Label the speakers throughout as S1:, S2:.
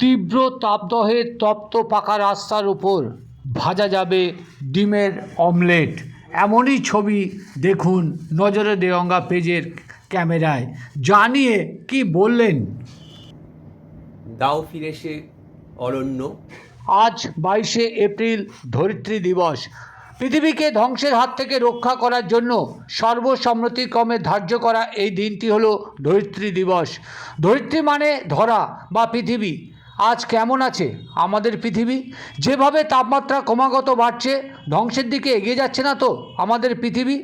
S1: তীব্র তাপদহে তপ্ত পাকা রাস্তার উপর ভাজা যাবে ডিমের অমলেট, এমনই ছবি দেখুন নজরে দেওয়াঙ্গা পেজের ক্যামেরায়। জানিয়ে কি বললেন?
S2: দাও ফিরে সে অরণ্য।
S1: আজ 22শে এপ্রিল ধরিত্রী দিবস। পৃথিবীকে ধ্বংসের হাত থেকে রক্ষা করার জন্য সর্বসম্মতিক্রমে ধার্য করা এই দিনটি হলো ধরিত্রী দিবস। ধরিত্রী মানে ধরা বা পৃথিবী। আজ কেমন আছে আমাদের পৃথিবী? যেভাবে তাপমাত্রা ক্রমাগত বাড়ছে, ধ্বংসের দিকে এগিয়ে যাচ্ছে না তো আমাদের পৃথিবী?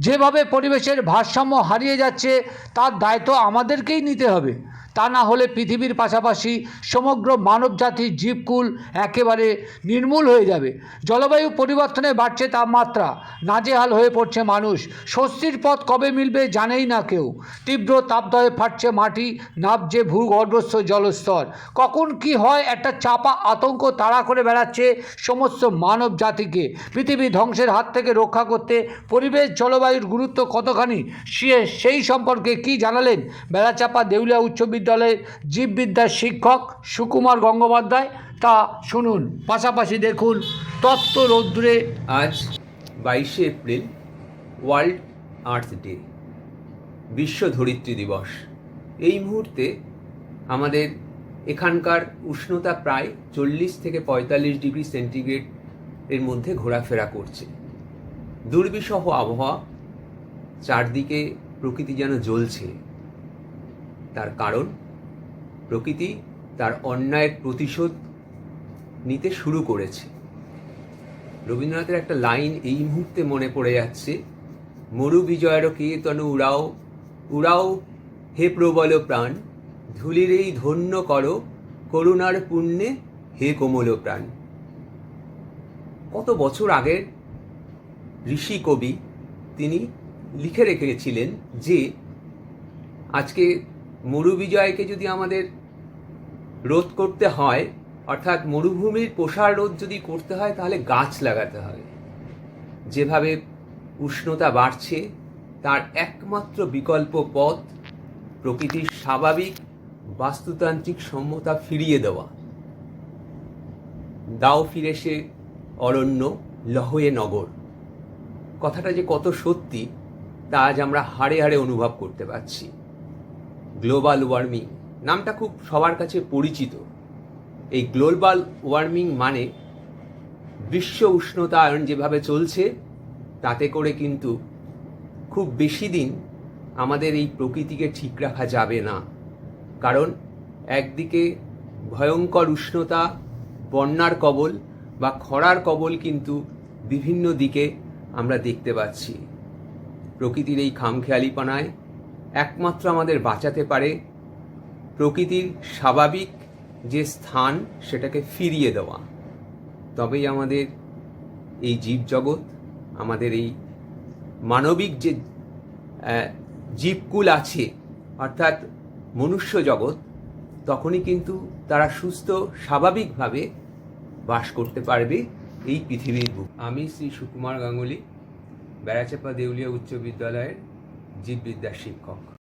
S1: যেভাবে পরিবেশের ভারসাম্য হারিয়ে যাচ্ছে, তার দায়িত্ব আমাদেরকেই নিতে হবে। তা না হলে পৃথিবীর পাশাপাশি সমগ্র মানবজাতির জীবকুল একেবারে নির্মূল হয়ে যাবে। জলবায়ু পরিবর্তনে বাড়ছে তাপমাত্রা, নাজেহাল হয়ে পড়ছে মানুষ। স্বস্তির পথ কবে মিলবে জানেই না কেউ। তীব্র তাপদহে ফাটছে মাটি, নাবছে ভূগর্ভস্থ জলস্তর। কখন কি হয় একটা চাপা আতঙ্ক তাড়া করে বেড়াচ্ছে সমস্ত মানব জাতিকে। পৃথিবী ধ্বংসের হাত থেকে রক্ষা করতে পরিবেশ জলবায়ুর গুরুত্ব কতখানি, সেই সম্পর্কে কি জানালেন বেড়াচাপা দেউলিয়া উচ্চ বিদ্যালয়ের জীববিদ্যার শিক্ষক সুকুমার গঙ্গোপাধ্যায়, তা শুনুন। পাশাপাশি দেখুন তত্ত্ব রৌদ্রে।
S2: আজ 22শে এপ্রিল, ওয়ার্ল্ড আর্থ ডে, বিশ্ব ধরিত্রী দিবস। এই মুহূর্তে আমাদের এখানকার উষ্ণতা প্রায় 40 থেকে 45 ডিগ্রি সেন্টিগ্রেড এর মধ্যে ঘোরাফেরা করছে। দুর্বিষহ আবহাওয়া, চারদিকে প্রকৃতি যেন জ্বলছে। তার কারণ প্রকৃতি তার অন্যায়ের প্রতিশোধ নিতে শুরু করেছে। রবীন্দ্রনাথের একটা লাইন এই মুহূর্তে মনে পড়ে যাচ্ছে, মরু বিজয়ের কে তনু উড়াও উড়াও হে প্রবল প্রাণ, ধূলির এই ধন্য করো করুণার পুণ্যে হে কোমল প্রাণ। কত বছর আগের ঋষি কবি তিনি লিখে রেখেছিলেন যে আজকে মরু বিজয়কে যদি আমাদের রোধ করতে হয়, অর্থাৎ মরুভূমির প্রসার রোধ যদি করতে হয়, তাহলে গাছ লাগাতে হবে। যেভাবে উষ্ণতা বাড়ছে, তার একমাত্র বিকল্প পথ প্রকৃতির স্বাভাবিক বাস্তুতান্ত্রিক সম্যতা ফিরিয়ে দেওয়া। দাও ফিরে সে অরণ্য, লহয়ে নগর। কথাটা যে কত সত্যি তা আজ আমরা হাড়ে হাড়ে অনুভব করতে পারছি। গ্লোবাল ওয়ার্মিং নামটা খুব সবার কাছে পরিচিত। এই গ্লোবাল ওয়ার্মিং মানে বিশ্ব উষ্ণতায়ন যেভাবে চলছে, তাতে করে কিন্তু খুব বেশি দিন আমাদের এই প্রকৃতিকে ঠিক রাখা যাবে না। কারণ একদিকে ভয়ঙ্কর উষ্ণতা, বন্যার কবল বা খরার কবল কিন্তু বিভিন্ন দিকে আমরা দেখতে পাচ্ছি। প্রকৃতির এই খামখেয়ালিপনায় একমাত্র আমাদের বাঁচাতে পারে প্রকৃতির স্বাভাবিক যে স্থান, সেটাকে ফিরিয়ে দেওয়া। তবেই আমাদের এই জীবজগৎ, আমাদের এই মানবিক যে জীবকুল আছে, অর্থাৎ মনুষ্য জগৎ, তখনই কিন্তু তারা সুস্থ স্বাভাবিকভাবে বাস করতে পারবে এই পৃথিবীর বুক। আমি শ্রী সুকুমার গাঙ্গুলি, বেড়াচাপা দেউলিয়া উচ্চ বিদ্যালয়ের জীববিদ্যার শিক্ষক।